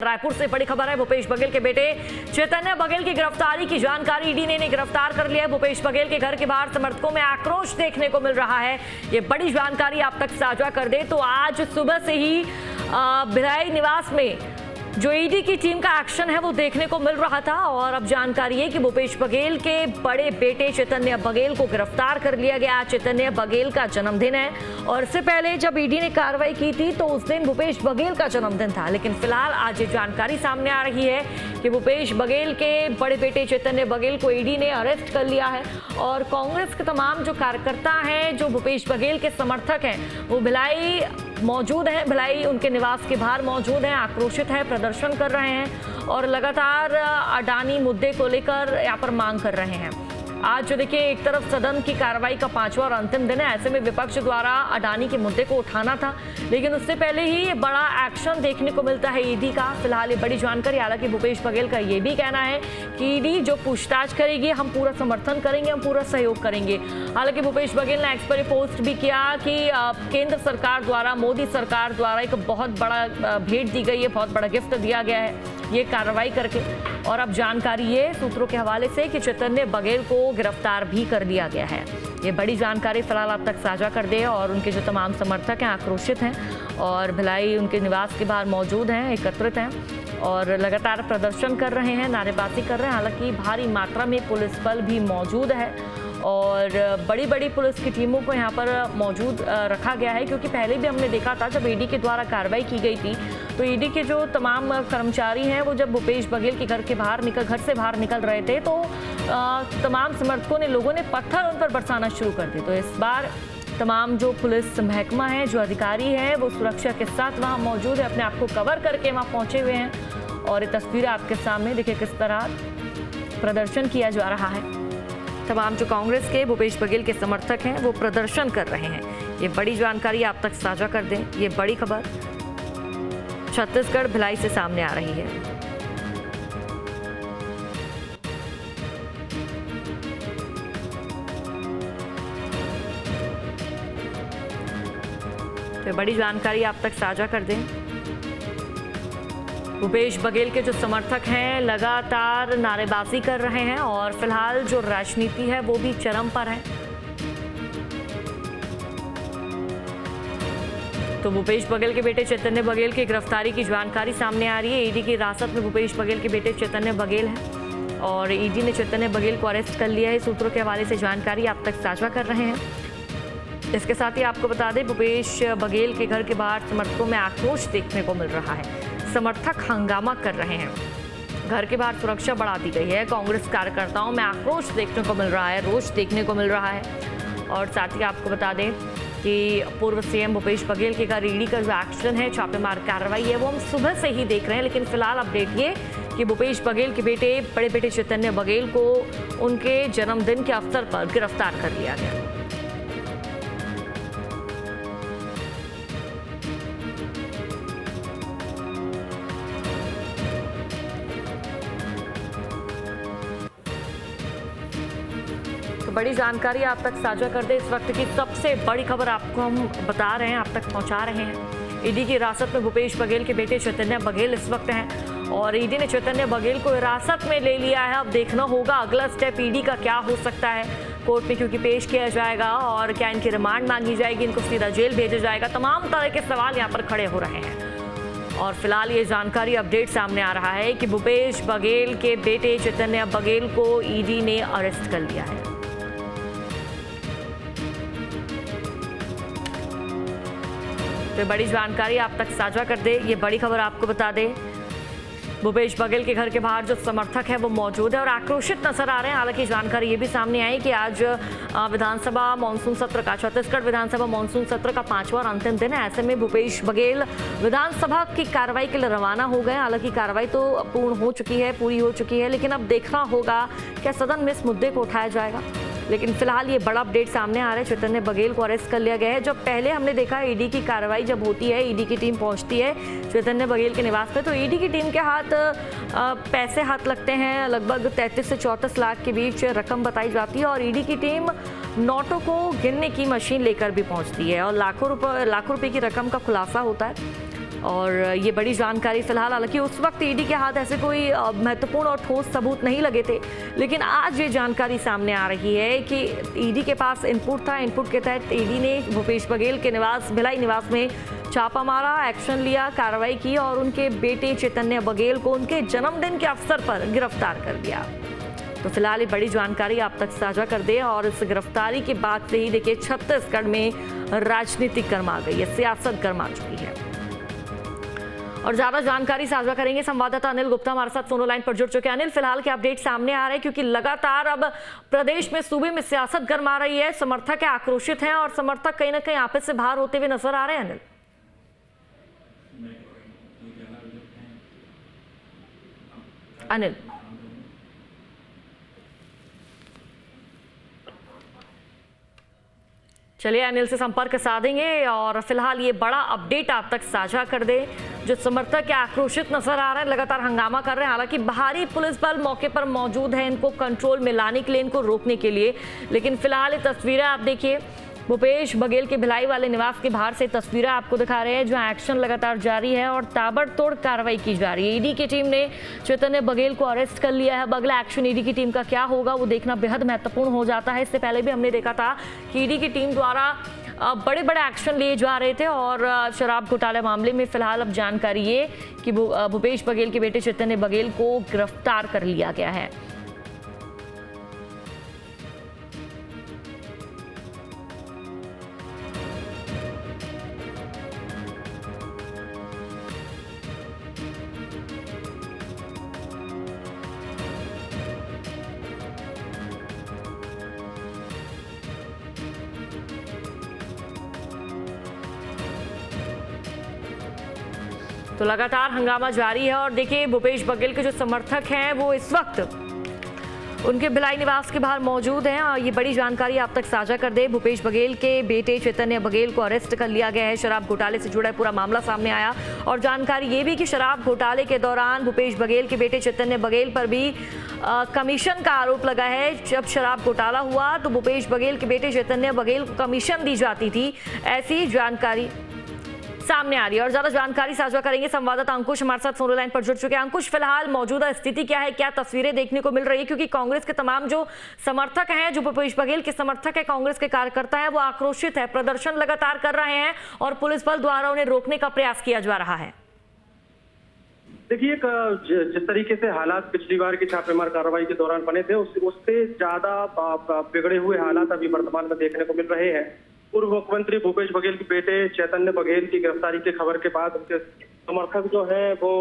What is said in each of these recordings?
रायपुर से बड़ी खबर है। भूपेश बघेल के बेटे चैतन्य बघेल की गिरफ्तारी की जानकारी ईडी ने गिरफ्तार कर लिया है। भूपेश बघेल के घर के बाहर समर्थकों में आक्रोश देखने को मिल रहा है। ये बड़ी जानकारी आप तक साझा कर दे तो आज सुबह से ही भिलाई निवास में जो ईडी की टीम का एक्शन है वो देखने को मिल रहा था और अब जानकारी है कि भूपेश बघेल के बड़े बेटे चैतन्य बघेल को गिरफ्तार कर लिया गया। चैतन्य बघेल का जन्मदिन है और इससे पहले जब ईडी ने कार्रवाई की थी तो उस दिन भूपेश बघेल का जन्मदिन था, लेकिन फिलहाल आज ये जानकारी सामने आ रही है कि भूपेश बघेल के बड़े बेटे चैतन्य बघेल को ईडी ने अरेस्ट कर लिया है और कांग्रेस के तमाम जो कार्यकर्ता हैं, जो भूपेश बघेल के समर्थक हैं, वो भिलाई मौजूद हैं। भिलाई उनके निवास के बाहर मौजूद हैं, आक्रोशित है, प्रदर्शन कर रहे हैं और लगातार अडानी मुद्दे को लेकर यहाँ पर मांग कर रहे हैं। आज जो देखिए एक तरफ सदन की कार्रवाई का 5वां और अंतिम दिन है, ऐसे में विपक्ष द्वारा अडानी के मुद्दे को उठाना था, लेकिन उससे पहले ही ये बड़ा एक्शन देखने को मिलता है ईडी का। फिलहाल ये बड़ी जानकारी, हालांकि भूपेश बघेल का ये भी कहना है कि ईडी जो पूछताछ करेगी हम पूरा समर्थन करेंगे, हम पूरा सहयोग करेंगे। हालांकि भूपेश बघेल ने एक्स पर पोस्ट भी किया कि केंद्र सरकार द्वारा, मोदी सरकार द्वारा एक बहुत बड़ा भेंट दी गई है, बहुत बड़ा गिफ्ट दिया गया है ये कार्रवाई करके। और अब जानकारी ये सूत्रों के हवाले से कि चैतन्य बघेल को गिरफ्तार भी कर लिया गया है। ये बड़ी जानकारी फिलहाल आप तक साझा कर दे और उनके जो तमाम समर्थक हैं आक्रोशित हैं और भिलाई उनके निवास के बाहर मौजूद हैं, एकत्रित हैं और लगातार प्रदर्शन कर रहे हैं, नारेबाजी कर रहे हैं। हालांकि भारी मात्रा में पुलिस बल भी मौजूद है और बड़ी बड़ी पुलिस की टीमों को यहाँ पर मौजूद रखा गया है, क्योंकि पहले भी हमने देखा था जब ईडी के द्वारा कार्रवाई की गई थी तो ईडी के जो तमाम कर्मचारी हैं वो जब भूपेश बघेल के घर से बाहर निकल रहे थे तो तमाम समर्थकों ने, लोगों ने पत्थर उन पर बरसाना शुरू कर दिए। तो इस बार तमाम जो पुलिस महकमा है, जो अधिकारी हैं, वो सुरक्षा के साथ वहाँ मौजूद है, अपने आप को कवर करके वहाँ पहुँचे हुए हैं और ये तस्वीरें आपके सामने देखिए किस तरह प्रदर्शन किया जा रहा है। तमाम जो कांग्रेस के भूपेश बघेल के समर्थक हैं वो प्रदर्शन कर रहे हैं। ये बड़ी जानकारी आप तक साझा कर दें। ये बड़ी खबर छत्तीसगढ़ भिलाई से सामने आ रही है। तो बड़ी जानकारी आप तक साझा कर दें। भूपेश बघेल के जो समर्थक हैं लगातार नारेबाजी कर रहे हैं और फिलहाल जो राजनीति है वो भी चरम पर है। तो भूपेश बघेल के बेटे चैतन्य बघेल की गिरफ्तारी की जानकारी सामने आ रही है। ईडी की हिरासत में भूपेश बघेल के बेटे चैतन्य बघेल हैं और ईडी ने चैतन्य बघेल को अरेस्ट कर लिया है। सूत्रों के हवाले से जानकारी आप तक साझा कर रहे हैं। इसके साथ ही आपको बता दें, भूपेश बघेल के घर के बाहर समर्थकों में आक्रोश देखने को मिल रहा है। समर्थक हंगामा कर रहे हैं, घर के बाहर सुरक्षा बढ़ा दी गई है। कांग्रेस कार्यकर्ताओं में आक्रोश देखने को मिल रहा है, रोष देखने को मिल रहा है। और साथ ही आपको बता दें कि पूर्व सीएम भूपेश बघेल के घर ईडी का जो एक्शन है, छापेमार कार्रवाई है, वो हम सुबह से ही देख रहे हैं। लेकिन फिलहाल अपडेट ये कि भूपेश बघेल के बड़े बेटे चैतन्य बघेल को उनके जन्मदिन के अवसर पर गिरफ्तार कर लिया गया। बड़ी जानकारी आप तक साझा कर दे। इस वक्त की सबसे बड़ी खबर आपको हम बता रहे हैं, आप तक पहुंचा रहे हैं। ईडी की हिरासत में भूपेश बघेल के बेटे चैतन्य बघेल इस वक्त हैं और ईडी ने चैतन्य बघेल को हिरासत में ले लिया है। अब देखना होगा अगला स्टेप ईडी का क्या हो सकता है कोर्ट में, क्योंकि पेश किया जाएगा और क्या इनकी रिमांड मांगी जाएगी, इनको सीधा जेल भेजा जाएगा। तमाम तरह के सवाल यहाँ पर खड़े हो रहे हैं और फिलहाल ये जानकारी अपडेट सामने आ रहा है कि भूपेश बघेल के बेटे चैतन्य बघेल को ईडी ने अरेस्ट कर लिया है। तो बड़ी जानकारी आप तक साझा कर दे। ये बड़ी खबर आपको बता दे, भूपेश बघेल के घर के बाहर जो समर्थक है वो मौजूद है और आक्रोशित नजर आ रहे हैं। हालांकि जानकारी ये भी सामने आई कि आज विधानसभा मानसून सत्र का, छत्तीसगढ़ विधानसभा मानसून सत्र का 5वां और अंतिम दिन है। ऐसे में भूपेश बघेल विधानसभा की कार्रवाई के लिए रवाना हो गए। हालांकि कार्रवाई तो पूर्ण हो चुकी है, पूरी हो चुकी है, लेकिन अब देखना होगा क्या सदन में इस मुद्दे को उठाया जाएगा। लेकिन फिलहाल ये बड़ा अपडेट सामने आ रहा है, चैतन्य बघेल को अरेस्ट कर लिया गया है। जब पहले हमने देखा ईडी की कार्रवाई जब होती है, ईडी की टीम पहुंचती है चैतन्य बघेल के निवास पे, तो ईडी की टीम के हाथ पैसे हाथ लगते हैं। लगभग 33 से 34 लाख के बीच रकम बताई जाती है और ईडी की टीम नोटों को गिनने की मशीन लेकर भी पहुंचती है और लाखों रुपए की रकम का खुलासा होता है। और ये बड़ी जानकारी फिलहाल, हालांकि उस वक्त ईडी के हाथ ऐसे कोई महत्वपूर्ण और ठोस सबूत नहीं लगे थे, लेकिन आज ये जानकारी सामने आ रही है कि ईडी के पास इनपुट था। इनपुट के तहत ईडी ने भूपेश बघेल के निवास, भिलाई निवास में छापा मारा, एक्शन लिया, कार्रवाई की और उनके बेटे चैतन्य बघेल को उनके जन्मदिन के अवसर पर गिरफ्तार कर लिया। तो फिलहाल ये बड़ी जानकारी आप तक साझा कर दे और इस गिरफ्तारी के बाद से ही देखिए छत्तीसगढ़ में राजनीतिक गर्मा गई है, सियासत गर्मा चुकी है। और ज्यादा जानकारी साझा करेंगे संवाददाता अनिल गुप्ता हमारे साथ फोन लाइन पर जुड़ चुके हैं। अनिल, फिलहाल के अपडेट सामने आ रहे हैं क्योंकि लगातार अब प्रदेश में, सूबे में सियासत गर्मा रही है, समर्थक आक्रोशित हैं और समर्थक कहीं ना कहीं आपस से बाहर होते हुए नजर आ रहे हैं। अनिल चलिए अनिल से संपर्क साधेंगे और फिलहाल ये बड़ा अपडेट आप तक साझा कर दे। जो समर्थक आक्रोशित नजर आ रहे हैं, लगातार हंगामा कर रहे हैं, हालांकि बाहरी पुलिस बल मौके पर मौजूद है इनको कंट्रोल में लाने के लिए, इनको रोकने के लिए, लेकिन फिलहाल ये तस्वीरें आप देखिए भूपेश बघेल के भिलाई वाले निवास के बाहर से तस्वीरें आपको दिखा रहे हैं जहां एक्शन लगातार जारी है और ताबड़तोड़ कार्रवाई की जा रही है। ईडी की टीम ने चैतन्य बघेल को अरेस्ट कर लिया है। अगला एक्शन ईडी की टीम का क्या होगा वो देखना बेहद महत्वपूर्ण हो जाता है। इससे पहले भी हमने देखा था कि ईडी की टीम द्वारा बड़े बड़े एक्शन लिए जा रहे थे और शराब घोटाले मामले में फिलहाल अब जानकारी ये कि भूपेश बघेल के बेटे चैतन्य बघेल को गिरफ्तार कर लिया गया है। तो लगातार हंगामा जारी है और देखिए भूपेश बघेल के जो समर्थक हैं वो इस वक्त उनके भिलाई निवास के बाहर मौजूद हैं और ये बड़ी जानकारी आप तक साझा कर दे। भूपेश बघेल के बेटे चैतन्य बघेल को अरेस्ट कर लिया गया है। शराब घोटाले से जुड़ा पूरा मामला सामने आया और जानकारी ये भी कि शराब घोटाले के दौरान भूपेश बघेल के बेटे चैतन्य बघेल पर भी कमीशन का आरोप लगा है। जब शराब घोटाला हुआ तो भूपेश बघेल के बेटे चैतन्य बघेल को कमीशन दी जाती थी, ऐसी जानकारी सामने आ रही है। और ज्यादा जानकारी साझा करेंगे संवाददाता अंकुश हमारे साथ फोन लाइन पर जुड़ चुके हैं। अंकुश, फिलहाल मौजूदा स्थिति क्या है, क्या तस्वीरें देखने को मिल रही है? क्योंकि कांग्रेस के तमाम जो समर्थक हैं, जो भूपेश बघेल के समर्थक है, कांग्रेस के कार्यकर्ता हैं, वो आक्रोशित है, प्रदर्शन लगातार कर रहे हैं और पुलिस बल द्वारा उन्हें रोकने का प्रयास किया जा रहा है। देखिए, जिस तरीके से हालात पिछली बार की छापेमार कार्रवाई के दौरान बने थे उससे ज्यादा बिगड़े हुए हालात अभी वर्तमान में देखने को मिल रहे हैं। पूर्व मुख्यमंत्री भूपेश बघेल के बेटे चैतन्य बघेल की गिरफ्तारी की खबर के बाद उनके समर्थक जो है वो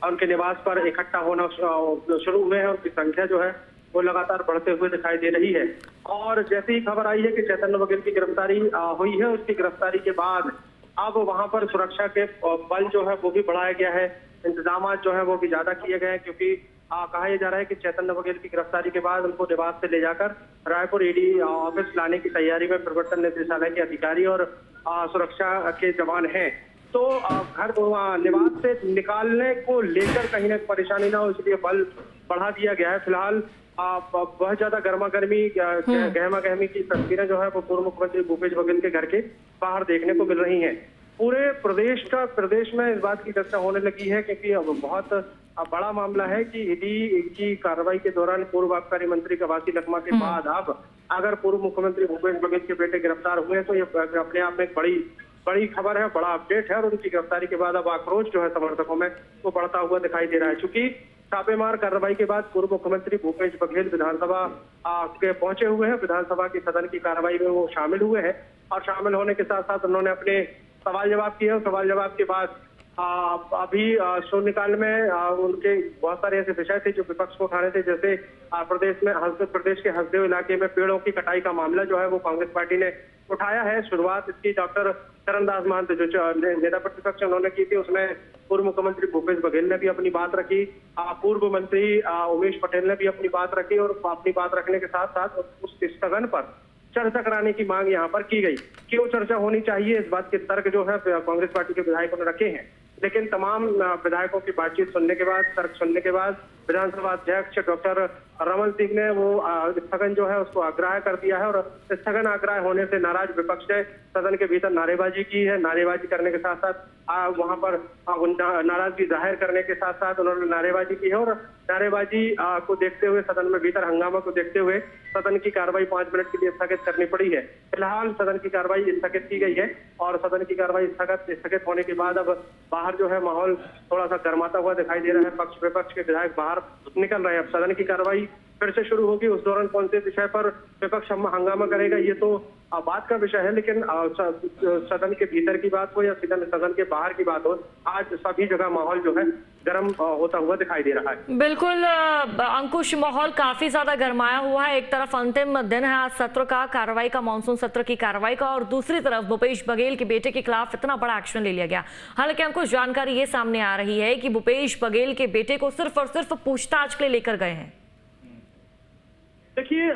उनके निवास पर इकट्ठा होना शुरू हुए हैं। उनकी संख्या जो है वो लगातार बढ़ते हुए दिखाई दे रही है। और जैसे ही खबर आई है कि चैतन्य बघेल की गिरफ्तारी हुई है, उसकी गिरफ्तारी के बाद अब वहां पर सुरक्षा के बल जो है वो भी बढ़ाया गया है, इंतजाम जो है वो भी ज्यादा किए गए हैं, क्योंकि कहा यह जा रहा है कि चैतन्य बघेल की गिरफ्तारी के बाद उनको निवास से ले जाकर रायपुर ईडी ऑफिस लाने की तैयारी में प्रवर्तन निदेशालय के अधिकारी और सुरक्षा के जवान हैं। तो घर निवास से निकालने को लेकर कहीं ना परेशानी ना हो, इसलिए बल बढ़ा दिया गया है। फिलहाल बहुत ज्यादा गहमा गहमी की तस्वीरें जो है वो पूर्व मुख्यमंत्री भूपेश बघेल के घर के बाहर देखने को मिल रही हैं। पूरे प्रदेश में इस बात की चर्चा होने लगी है क्योंकि अब बहुत बड़ा मामला है कि ईडी की कार्रवाई के दौरान पूर्व आबकारी मंत्री कवासी लखमा के बाद अब अगर पूर्व मुख्यमंत्री भूपेश बघेल के बेटे गिरफ्तार हुए तो ये अपने आप में एक बड़ी खबर है, बड़ा अपडेट है। और उनकी गिरफ्तारी के बाद अब आक्रोश जो है समर्थकों में वो बढ़ता हुआ दिखाई दे रहा है। चूंकि छापेमार कार्रवाई के बाद पूर्व मुख्यमंत्री भूपेश बघेल विधानसभा के पहुंचे हुए हैं, विधानसभा की सदन की कार्रवाई में वो शामिल हुए हैं और शामिल होने के साथ साथ उन्होंने अपने सवाल जवाब किए। सवाल जवाब के बाद अभी शून्यकाल में उनके बहुत सारे ऐसे विषय थे जो विपक्ष को उठाने थे, जैसे प्रदेश के हसदेव इलाके में पेड़ों की कटाई का मामला जो है वो कांग्रेस पार्टी ने उठाया है। शुरुआत इसकी डॉक्टर चरणदास महंत जो नेता प्रतिपक्ष उन्होंने की थी, उसमें पूर्व मुख्यमंत्री भूपेश बघेल ने भी अपनी बात रखी, पूर्व मंत्री उमेश पटेल ने भी अपनी बात रखी और अपनी बात रखने के साथ साथ उस स्थगन पर चर्चा कराने की मांग यहाँ पर की गई। क्यों चर्चा होनी चाहिए, इस बात के तर्क जो है कांग्रेस पार्टी के विधायकों ने रखे हैं। लेकिन तमाम विधायकों की बातचीत सुनने के बाद, तर्क सुनने के बाद विधानसभा अध्यक्ष डॉक्टर रमन सिंह ने वो स्थगन जो है उसको अग्राह्य कर दिया है और स्थगन अग्राह्य होने से नाराज विपक्ष ने सदन के भीतर नारेबाजी की है। नारेबाजी करने के साथ साथ वहां पर नाराजगी जाहिर करने के साथ साथ उन्होंने नारेबाजी की है और नारेबाजी को देखते हुए सदन में भीतर हंगामा को देखते हुए सदन की कार्रवाई 5 मिनट के लिए स्थगित करनी पड़ी है। फिलहाल सदन की कार्रवाई स्थगित की गई है और सदन की कार्रवाई स्थगित होने के बाद अब बाहर जो है माहौल थोड़ा सा गर्माता हुआ दिखाई दे रहा है। पक्ष विपक्ष के विधायक बाहर निकल रहे हैं। अब सदन की कार्रवाई फिर से शुरू होगी। उस दौरान कौन से विषय पर विपक्ष हंगामा करेगा ये तो बात का विषय है, लेकिन सदन के भीतर की बात हो या सदन के बाहर की बात हो, आज सभी जगह माहौल जो है गर्म होता हुआ दिखाई दे रहा है। बिल्कुल अंकुश, माहौल काफी ज्यादा गर्माया हुआ है। एक तरफ अंतिम दिन है आज सत्र का, कार्रवाई का, मानसून सत्र की कार्रवाई का, और दूसरी तरफ भूपेश बघेल के बेटे के खिलाफ इतना बड़ा एक्शन ले लिया गया। हालांकि अंकुश, जानकारी ये सामने आ रही है कि भूपेश बघेल के बेटे को सिर्फ और सिर्फ पूछताछ के लिए लेकर गए हैं। देखिए,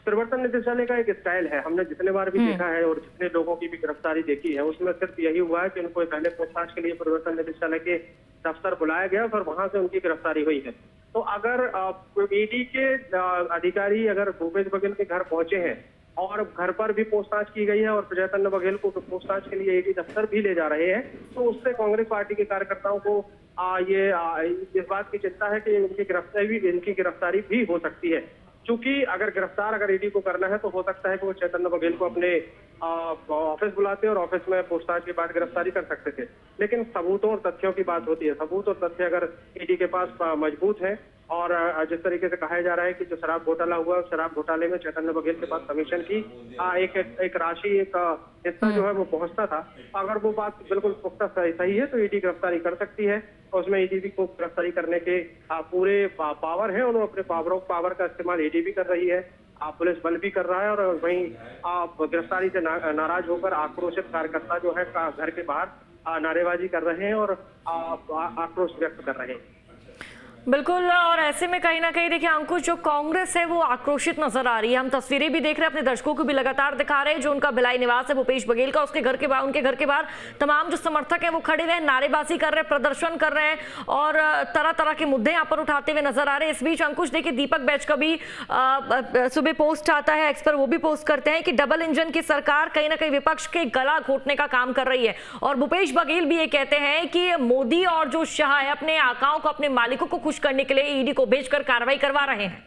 प्रवर्तन निदेशालय का एक स्टाइल है, हमने जितने बार भी देखा है और जितने लोगों की भी गिरफ्तारी देखी है उसमें सिर्फ यही हुआ है कि उनको पहले पूछताछ के लिए प्रवर्तन निदेशालय के दफ्तर बुलाया गया और वहां से उनकी गिरफ्तारी हुई है। तो अगर ईडी के अधिकारी अगर भूपेश बघेल के घर पहुंचे हैं और घर पर भी पूछताछ की गई है और चैतन्य बघेल को पूछताछ के लिए ईडी दफ्तर भी ले जा रहे हैं, तो उससे कांग्रेस पार्टी के कार्यकर्ताओं को ये इस बात की चिंता है कि इनकी गिरफ्तारी भी हो सकती है। क्योंकि अगर ईडी को करना है तो हो सकता है कि वो चैतन्य बघेल को अपने ऑफिस बुलाते और ऑफिस में पूछताछ के बाद गिरफ्तारी कर सकते थे। लेकिन सबूतों और तथ्यों की बात होती है। सबूत और तथ्य अगर ईडी के पास मजबूत है और जिस तरीके से कहा जा रहा है कि जो शराब घोटाला हुआ, शराब घोटाले में चैतन्य बघेल के पास कमीशन की एक राशि, एक हिस्सा जो है वो पहुंचता था, अगर वो बात बिल्कुल पुख्ता सही है तो ईडी गिरफ्तारी कर सकती है। और उसमें ईडी को गिरफ्तारी करने के पूरे पावर है और अपने पावर का इस्तेमाल ईडी भी कर रही है, पुलिस बल भी कर रहा है। और वहीं गिरफ्तारी से नाराज होकर आक्रोशित कार्यकर्ता जो है घर के बाहर नारेबाजी कर रहे हैं और आक्रोश व्यक्त कर रहे हैं। बिल्कुल, और ऐसे में कहीं ना कहीं देखिए अंकुश, जो कांग्रेस है वो आक्रोशित नजर आ रही है। हम तस्वीरें भी देख रहे हैं, अपने दर्शकों को भी लगातार दिखा रहे हैं। जो उनका भिलाई निवास है भूपेश बघेल का, उसके घर के बाहर, उनके घर के बाहर तमाम जो समर्थक हैं वो खड़े हुए, नारेबाजी कर रहे हैं, प्रदर्शन कर रहे हैं और तरह तरह के मुद्दे यहाँ पर उठाते हुए नजर आ रहे हैं। इस बीच अंकुश देखिए, दीपक बैच का भी सुबह पोस्ट आता है, एक्स पर वो भी पोस्ट करते हैं कि डबल इंजन की सरकार कहीं ना कहीं विपक्ष के गला घोटने का काम कर रही है। और भूपेश बघेल भी ये कहते हैं कि मोदी और जो शाह है अपने आकाओं को, अपने मालिकों को खुश करने के लिए ईडी को भेजकर कार्रवाई करवा रहे हैं।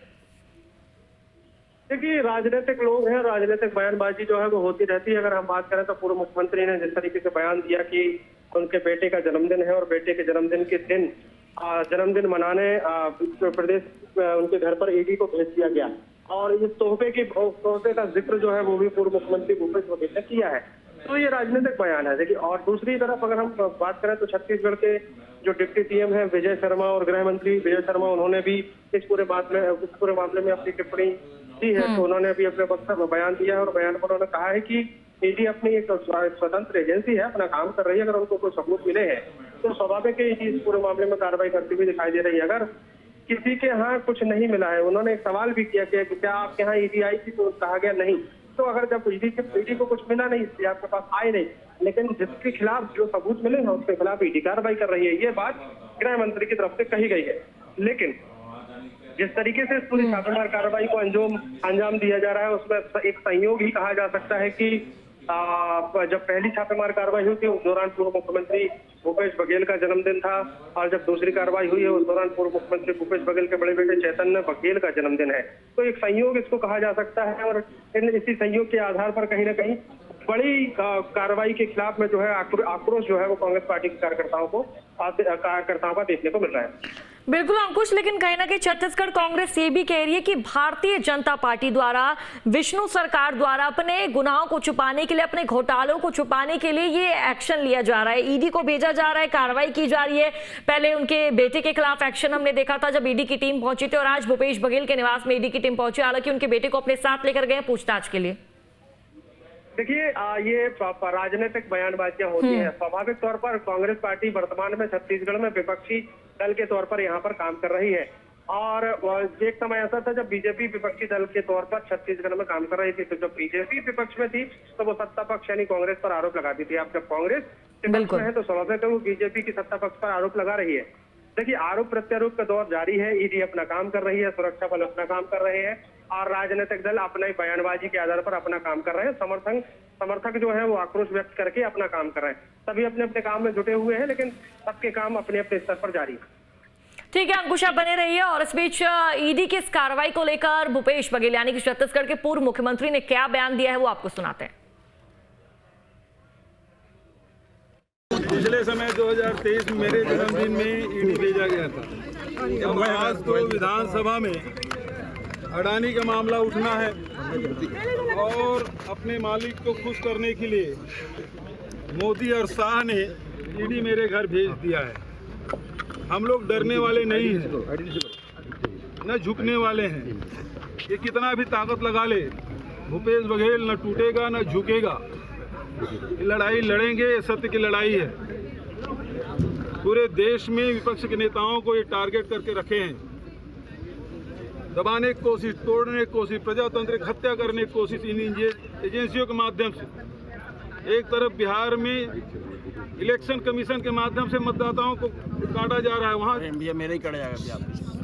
देखिए, राजनीतिक लोग हैं, राजनीतिक बयानबाजी जो है वो होती रहती है। अगर हम बात करें तो पूर्व मुख्यमंत्री ने जिस तरीके से बयान दिया कि उनके बेटे का जन्मदिन है और बेटे के जन्मदिन के दिन जन्मदिन मनाने उत्तर प्रदेश उनके घर पर ईडी को भेज दिया गया और इस तोहफे का जिक्र जो है वो भी पूर्व मुख्यमंत्री भूपेश बघेल ने किया है। तो ये राजनीतिक बयान है। देखिए, और दूसरी तरफ अगर हम बात करें तो छत्तीसगढ़ के जो डिप्टी सीएम है विजय शर्मा और गृह मंत्री विजय शर्मा, उन्होंने भी इस पूरे मामले में अपनी टिप्पणी दी है। तो उन्होंने अभी अपने वक्तव्य में बयान दिया है और बयान पर उन्होंने कहा है कि ईडी अपनी एक स्वतंत्र एजेंसी है, अपना काम कर रही है। अगर उनको कोई सबूत मिले हैं तो स्वाभाविक है ईडी इस पूरे मामले में कार्रवाई करती हुई दिखाई दे रही है। अगर किसी के यहाँ कुछ नहीं मिला है, उन्होंने एक सवाल भी किया कि क्या आपके यहाँ ईडी आई थी, तो कहा गया नहीं। तो अगर जब ईडी को कुछ मिला नहीं, इसलिए आपके पास आए नहीं, लेकिन जिसके खिलाफ जो सबूत मिले हैं उसके खिलाफ ईडी कार्रवाई कर रही है, ये बात गृह मंत्री की तरफ से कही गई है। लेकिन जिस तरीके से इस पूरी छापेमार कार्रवाई को अंजाम दिया जा रहा है उसमें एक संयोग ही कहा जा सकता है कि जब पहली छापेमार कार्रवाई हुई थी उस दौरान पूर्व मुख्यमंत्री भूपेश बघेल का जन्मदिन था और जब दूसरी कार्रवाई हुई है उस दौरान पूर्व मुख्यमंत्री भूपेश बघेल के बड़े बेटे चैतन्य बघेल का जन्मदिन है। तो एक संयोग इसको कहा जा सकता है और इसी संयोग के आधार पर कहीं ना कहीं बड़ी कार्रवाई के खिलाफ में जो है आक्रोश जो है वो कांग्रेस पार्टी के कार्यकर्ताओं का देखने को मिल रहा है। बिल्कुल अंकुश, लेकिन कहीं ना कहीं छत्तीसगढ़ कांग्रेस ये भी कह रही है कि भारतीय जनता पार्टी द्वारा, विष्णु सरकार द्वारा अपने गुनाहों को छुपाने के लिए, अपने घोटालों को छुपाने के लिए ये एक्शन लिया जा रहा है। ईडी को भेजा जा रहा है, कार्रवाई की जा रही है। पहले उनके बेटे के खिलाफ एक्शन हमने देखा था जब ईडी की टीम पहुंची थी और आज भूपेश बघेल के निवास में ईडी की टीम पहुंची, हालांकि उनके बेटे को अपने साथ लेकर गए पूछताछ के लिए। देखिए, ये राजनीतिक बयानबाजियां होती हैं। स्वाभाविक तौर पर कांग्रेस पार्टी वर्तमान में छत्तीसगढ़ में विपक्षी दल के तौर पर यहाँ पर काम कर रही है और एक समय ऐसा था जब बीजेपी विपक्षी दल के तौर पर छत्तीसगढ़ में काम कर रही थी। तो जब बीजेपी विपक्ष में थी तो वो सत्ता पक्ष यानी कांग्रेस पर आरोप लगाती थी। अब जब कांग्रेस विपक्ष में है तो स्वाभाविक है वो बीजेपी की सत्ता पक्ष पर आरोप लगा रही है। देखिए, आरोप प्रत्यारोप का दौर जारी है। ईडी अपना काम कर रही है, सुरक्षा बल अपना काम कर रहे हैं और राजनीतिक दल अपने बयानबाजी के आधार पर अपना काम कर रहे हैं। समर्थक जो है वो आक्रोश व्यक्त करके अपना काम कर रहे हैं। सभी अपने अपने काम में जुटे हुए हैं, लेकिन सबके काम अपने अपने स्तर पर जारी है। ठीक है अंकुश, आप बने रहिए। और इस बीच ईडी की इस कार्रवाई को लेकर भूपेश बघेल यानी कि छत्तीसगढ़ के पूर्व मुख्यमंत्री ने क्या बयान दिया है वो आपको सुनाते हैं। पिछले समय 2023 में मेरे जन्मदिन में ईडी भेजा गया था। अब आज तो विधानसभा में अडानी का मामला उठना है और अपने मालिक को खुश करने के लिए मोदी और शाह ने ईडी मेरे घर भेज दिया है। हम लोग डरने वाले नहीं हैं, न झुकने वाले हैं। ये कितना भी ताकत लगा ले, भूपेश बघेल न टूटेगा न झुकेगा। ये लड़ाई लड़ेंगे, सत्य की लड़ाई है। पूरे देश में विपक्ष के नेताओं को ये टारगेट करके रखे हैं, दबाने की कोशिश, तोड़ने की कोशिश, प्रजातंत्र की हत्या करने की कोशिश इन एजेंसियों के माध्यम से। एक तरफ बिहार में इलेक्शन कमीशन के माध्यम से मतदाताओं को काटा जा रहा है, वहाँ मेरे ही कटा जाएगा,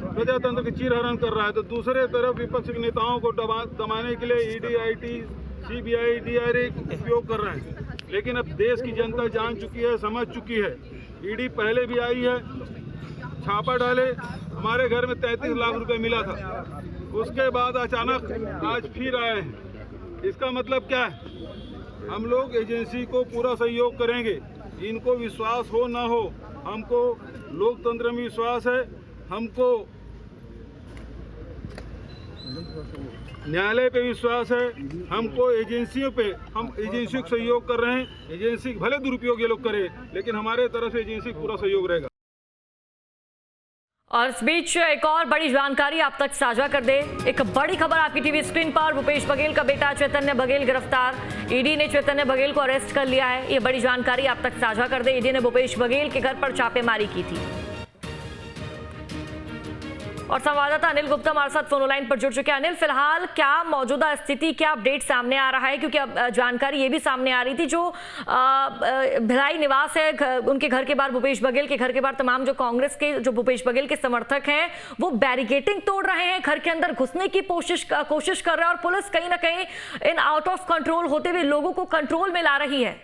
प्रजातंत्र की चीरहरण कर रहा है, तो दूसरे तरफ विपक्ष के नेताओं को दबाने के लिए ईडी, आईटी, सीबीआई, डीआरए उपयोग कर रहे हैं। लेकिन अब देश की जनता जान चुकी है, समझ चुकी है। ईडी पहले भी आई है, छापा डाले, हमारे घर में 33 लाख रुपए मिला था। उसके बाद अचानक आज फिर आए हैं। इसका मतलब क्या है? हम लोग एजेंसी को पूरा सहयोग करेंगे। इनको विश्वास हो ना हो, हमको लोकतंत्र में विश्वास है, हमको न्यायालय पे विश्वास है, हमको एजेंसियों पे, हम एजेंसियों को सहयोग कर रहे हैं। एजेंसी भले दुरुपयोग ये लोग करें, लेकिन हमारे तरफ से एजेंसी को पूरा सहयोग रहेगा। और इस बीच एक और बड़ी जानकारी आप तक साझा कर दे। एक बड़ी खबर आपकी टीवी स्क्रीन पर। भूपेश बघेल का बेटा चैतन्य बघेल गिरफ्तार। ईडी ने चैतन्य बघेल को अरेस्ट कर लिया है। ये बड़ी जानकारी आप तक साझा कर दे। ईडी ने भूपेश बघेल के घर पर छापेमारी की थी और संवाददाता अनिल गुप्ता हमारे साथ फोन लाइन पर जुड़ चुके हैं। अनिल, फिलहाल क्या मौजूदा स्थिति, क्या अपडेट सामने आ रहा है? क्योंकि अब जानकारी ये भी सामने आ रही थी, जो भिलाई निवास है उनके घर के बाहर, भूपेश बघेल के घर के बाहर तमाम जो कांग्रेस के, जो भूपेश बघेल के समर्थक हैं, वो बैरिकेडिंग तोड़ रहे हैं, घर के अंदर घुसने की कोशिश कर रहे हैं और पुलिस कहीं ना कहीं इन आउट ऑफ कंट्रोल होते हुए लोगों को कंट्रोल में ला रही है।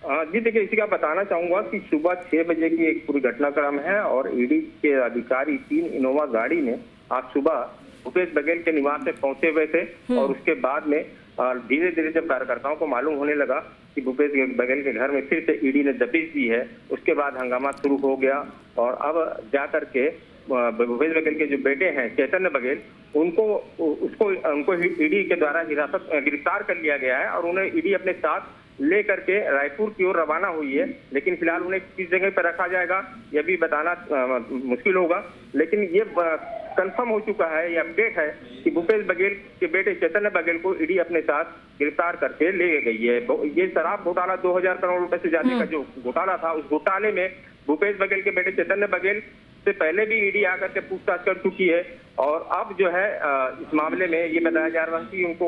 जी देखिए, इसी का बताना चाहूंगा कि सुबह 6 बजे की एक पूरी घटनाक्रम है और ईडी के अधिकारी 3 इनोवा गाड़ी में आज सुबह भूपेश बघेल के निवास में पहुंचे हुए थे और उसके बाद में धीरे धीरे जब कार्यकर्ताओं को मालूम होने लगा कि भूपेश बघेल के घर में फिर से ईडी ने दबिश दी है, उसके बाद हंगामा शुरू हो गया और अब जाकर के भूपेश बघेल के जो बेटे हैं चैतन्य बघेल, उनको ईडी के द्वारा गिरफ्तार कर लिया गया है और उन्हें ईडी अपने साथ लेकर के रायपुर की ओर रवाना हुई है। लेकिन फिलहाल उन्हें किस जगह पर रखा जाएगा यह भी बताना मुश्किल होगा, लेकिन ये कंफर्म हो चुका है, ये अपडेट है कि भूपेश बघेल के बेटे चैतन्य बघेल को ईडी अपने साथ गिरफ्तार करके ले गई है। ये शराब घोटाला 2000 करोड़ रुपए से ज्यादा का जो घोटाला था, उस घोटाले में भूपेश बघेल के बेटे चैतन्य बघेल से पहले भी ईडी आकर के पूछताछ कर चुकी है और अब जो है इस मामले में ये बताया जा रहा है कि उनको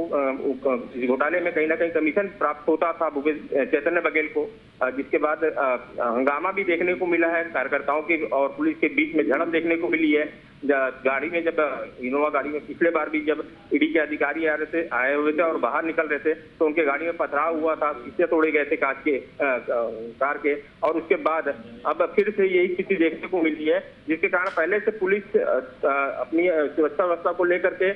इस घोटाले में कहीं ना कहीं कमीशन प्राप्त होता था भूपेश चैतन्य बघेल को, जिसके बाद हंगामा भी देखने को मिला है। कार्यकर्ताओं की और पुलिस के बीच में झड़प देखने को मिली है। गाड़ी में जब इनोवा गाड़ी में पिछले बार भी जब ईडी के अधिकारी आए हुए थे और बाहर निकल रहे थे तो उनके गाड़ी में पथराव हुआ था, शीशे तोड़े गए थे कांच के कार के, और उसके बाद अब फिर से यही स्थिति देखने को मिली है, जिसके कारण पहले से पुलिस अपनी सुरक्षा व्यवस्था को लेकर के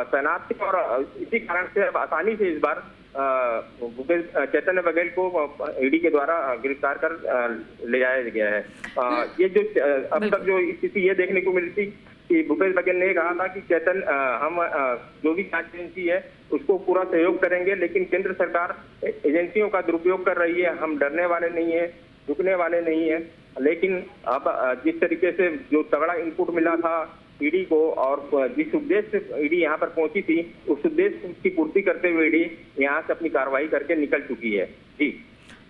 तैनात थी और इसी कारण से अब आसानी से इस बार भूपेश चैतन्य बघेल को ईडी के द्वारा गिरफ्तार कर ले जाया गया है। ये जो अब तक जो स्थिति ये देखने को मिली थी कि भूपेश बघेल ने कहा था कि हम जो भी जांच एजेंसी है उसको पूरा सहयोग करेंगे, लेकिन केंद्र सरकार एजेंसियों का दुरुपयोग कर रही है, हम डरने वाले नहीं है, झुकने वाले नहीं है। लेकिन अब जिस तरीके से जो तगड़ा इनपुट मिला था ईडी को और जिस उद्देश्य से ईडी यहाँ पर पहुंची थी, उस उद्देश्य की पूर्ति करते हुए ईडी यहाँ से अपनी कार्रवाई करके निकल चुकी है। जी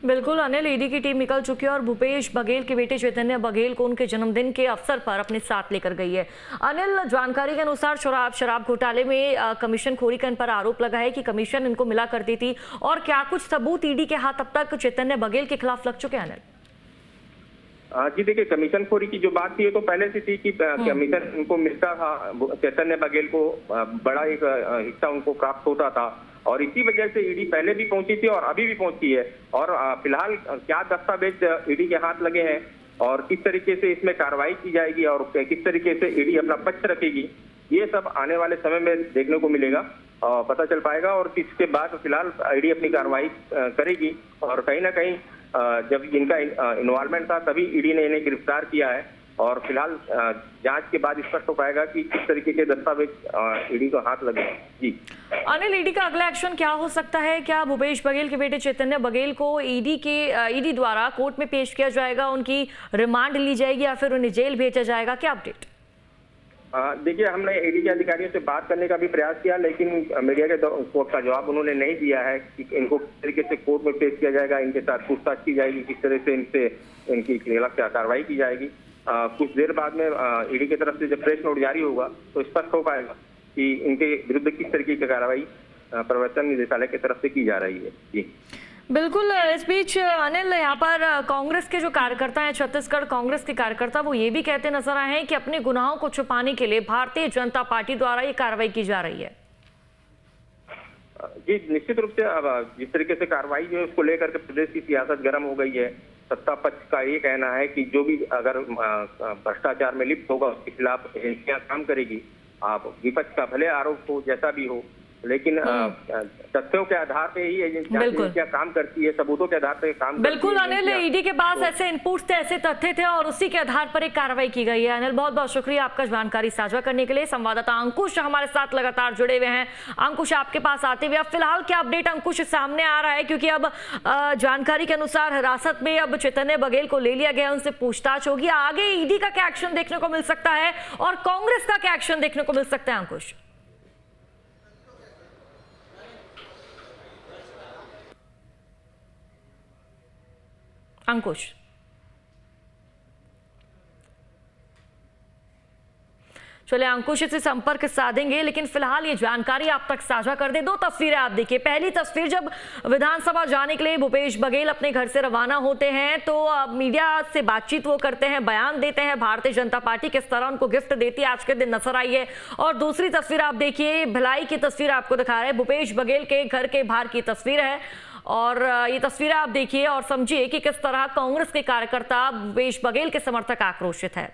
बिल्कुल अनिल, ईडी की टीम निकल चुकी है और भूपेश बघेल के बेटे चैतन्य बघेल को उनके जन्मदिन के अवसर पर अपने साथ लेकर गई है। अनिल, जानकारी के अनुसार शराब घोटाले में कमीशन खोरी का इन पर आरोप लगा है कि कमीशन इनको मिला करती थी, और क्या कुछ सबूत ईडी के हाथ अब तक चैतन्य बघेल के खिलाफ लग चुके हैं? अनिल, जी देखिए, कमीशनखोरी की जो बात थी ये तो पहले से थी कि कमीशन उनको मिलता था, चैतन्य बघेल को बड़ा एक हिस्सा उनको प्राप्त होता था और इसी वजह से ईडी पहले भी पहुंची थी और अभी भी पहुंची है। और फिलहाल क्या दस्तावेज ईडी के हाथ लगे हैं और किस तरीके से इसमें कार्रवाई की जाएगी और किस तरीके से ईडी अपना पक्ष रखेगी, ये सब आने वाले समय में देखने को मिलेगा और पता चल पाएगा। और इसके बाद फिलहाल ईडी अपनी कार्रवाई करेगी और कहीं ना कहीं जब इनका इन्वॉल्वमेंट था तभी ईडी ने इन्हें गिरफ्तार किया है और फिलहाल जांच के बाद स्पष्ट हो पाएगा कि किस तरीके के दस्तावेज ईडी को हाथ लगे। जी अनिल, ईडी का अगला एक्शन क्या हो सकता है? क्या भूपेश बघेल के बेटे चैतन्य बघेल को ईडी द्वारा कोर्ट में पेश किया जाएगा, उनकी रिमांड ली जाएगी या फिर उन्हें जेल भेजा जाएगा? क्या अपडेट? देखिए, हमने ईडी के अधिकारियों से बात करने का भी प्रयास किया लेकिन मीडिया के कोर्ट का जवाब उन्होंने नहीं दिया है कि इनको किस तरीके से कोर्ट में पेश किया जाएगा, इनके साथ पूछताछ की जाएगी, किस तरह से इनसे इनकी खिलाफ क्या कार्रवाई की जाएगी। कुछ देर बाद में ईडी की तरफ से जब प्रेस नोट जारी होगा तो स्पष्ट हो पाएगा कि इनके विरुद्ध किस तरीके की कार्रवाई प्रवर्तन निदेशालय की तरफ से की जा रही है। जी बिल्कुल। इस बीच अनिल, यहाँ पर कांग्रेस के जो कार्यकर्ता हैं, छत्तीसगढ़ कांग्रेस के कार्यकर्ता, वो ये भी कहते नजर आए हैं कि अपने गुनाहों को छुपाने के लिए भारतीय जनता पार्टी द्वारा ये कार्रवाई की जा रही है। जी निश्चित रूप से अब जिस तरीके से कार्रवाई जो है उसको लेकर के प्रदेश की सियासत गर्म हो गई है। सत्ता पक्ष का ये कहना है कि जो भी अगर भ्रष्टाचार में लिप्त होगा उसके खिलाफ एजेंसियां काम करेगी। आप विपक्ष का भले आरोप हो जैसा भी हो, लेकिन तथ्यों के आधार पे ही एजेंसियां काम करती है, सबूतों के आधार पे काम बिल्कुल करती है। अनिल, ईडी के पास ऐसे इनपुट्स थे, ऐसे तथ्य थे और उसी के आधार पर एक कार्रवाई की गई है। अनिल, बहुत बहुत शुक्रिया आपका जानकारी साझा करने के लिए। संवाददाता अंकुश हमारे साथ लगातार जुड़े हुए हैं। अंकुश, आपके पास आते हुए अब फिलहाल क्या अपडेट अंकुश सामने आ रहा है? क्योंकि अब जानकारी के अनुसार हिरासत में अब चैतन्य बघेल को ले लिया गया, उनसे पूछताछ होगी। आगे ईडी का क्या एक्शन देखने को मिल सकता है और कांग्रेस का क्या एक्शन देखने को मिल सकता है? अंकुश अंकुश चलिए अंकुश से संपर्क साधेंगे, लेकिन फिलहाल ये जानकारी आप तक साझा कर दे। दो तस्वीरें आप देखिए। पहली तस्वीर, जब विधानसभा जाने के लिए भूपेश बघेल अपने घर से रवाना होते हैं तो मीडिया से बातचीत वो करते हैं, बयान देते हैं। भारतीय जनता पार्टी किस तरह उनको गिफ्ट देती है आज के दिन नजर आई है। और दूसरी तस्वीर आप देखिए, भिलाई की तस्वीर आपको दिखा रहे हैं, भूपेश बघेल के घर के बाहर की तस्वीर है और ये तस्वीरें आप देखिए और समझिए कि किस तरह कांग्रेस के कार्यकर्ता भूपेश बघेल के समर्थक आक्रोशित है।